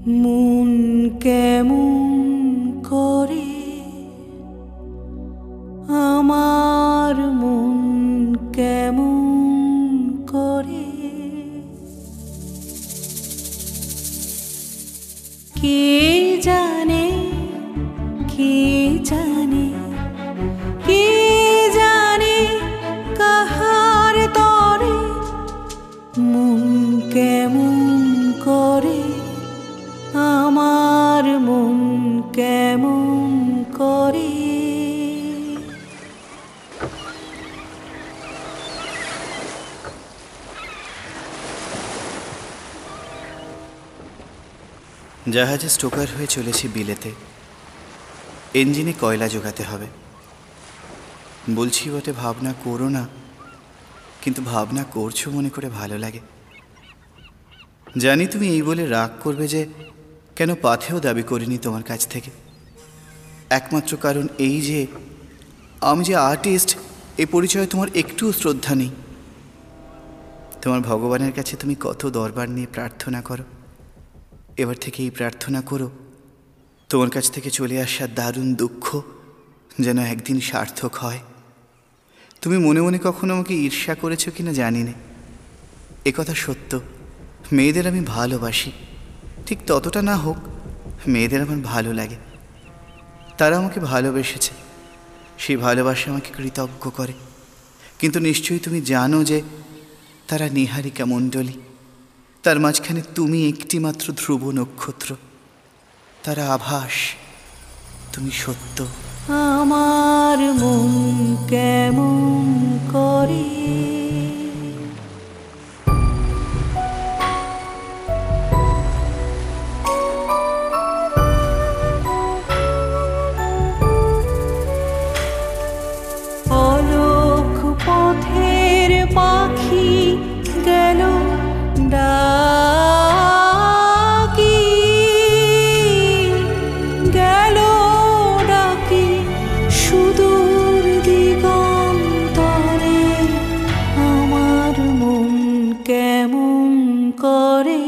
মন কেমন করে, আমার মন কেমন করে, কে জানে, কে জানে, কে জানে কাহার তরে মন কেমন করে, আমার মন কেমন করে। জাহাজে স্টোকার হয়ে চলেছি বিলেতে, ইঞ্জিনে কয়লা জোগাতে হবে। বলছি বটে ভাবনা করো না, কিন্তু ভাবনা করছো মনে করে ভালো লাগে। জানি তুমি এই বলে রাগ করবে যে কেন পাথেও দাবি করিনি তোমার কাছ থেকে। একমাত্র কারণ এই যে আমি যে আর্টিস্ট, এই পরিচয়ে তোমার একটুও শ্রদ্ধা নেই। তোমার ভগবানের কাছে তুমি কত দরবার নিয়ে প্রার্থনা করো, এবার থেকে এই প্রার্থনা করো তোমার কাছ থেকে চলে আসা দারুণ দুঃখ যেন একদিন সার্থক হয়। তুমি মনে মনে কখনো আমাকে ঈর্ষা করেছো কিনা জানি না, একথা সত্য। মেয়েদের আমি ভালোবাসি, ঠিক ততটা না হোক, মেয়েদের আমার ভালো লাগে। তারা আমাকে ভালোবেসেছে, সেই ভালোবাসা আমাকে কৃতজ্ঞ করে। কিন্তু নিশ্চয়ই তুমি জানো যে তারা নীহারিকা মণ্ডলী, তার মাঝখানে তুমি একটি মাত্র ধ্রুব নক্ষত্র। তারা আভাস, তুমি সত্য। আমার মন কেমন করে, অলোক পথের পাখি গেল ডাকি, গেল ডাকি সুদূর দিগন্তরে, আমার মন কেমন করে,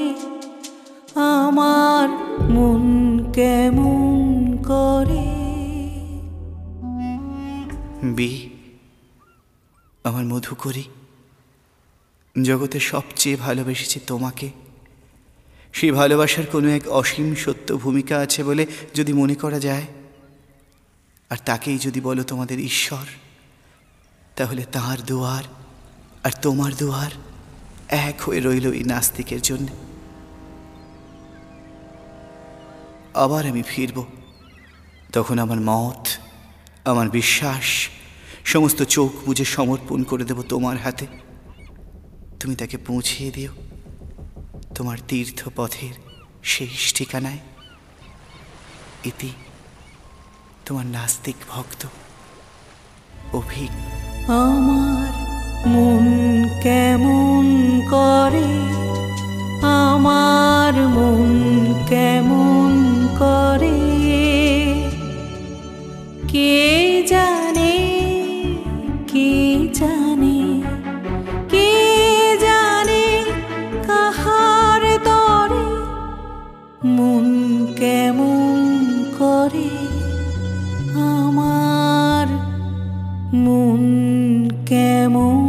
আমার মন কেমন করে। বি আমার মধুকরী, জগতে সবচেয়ে ভালোবেসেছি তোমাকে। সেই ভালোবাসার কোনো এক অসীম সত্য ভূমিকা আছে বলে যদি মনে করা যায়, আর তাকেই যদি বলো তোমাদের ঈশ্বর, তাহলে তাঁর দুয়ার আর তোমার দুয়ার এক হয়ে রইল এই নাস্তিকের জন্য। আবার আমি ফিরব, তখন আমার মত, আমার বিশ্বাস সমস্ত চোখ বুজে সমর্পণ করে দেব তোমার হাতে। তুমি তাকে পৌঁছিয়ে দিও তোমার তীর্থ পথের শেষ ঠিকানায়। ইতি তোমার নাস্তিক ভক্ত অভিক। আমার মন কেমন করে, আমার মন কেমন করে, কে জানে, কে জানে, কে জানে কাহার তরে মন কেমন করে, আমার মন কেমন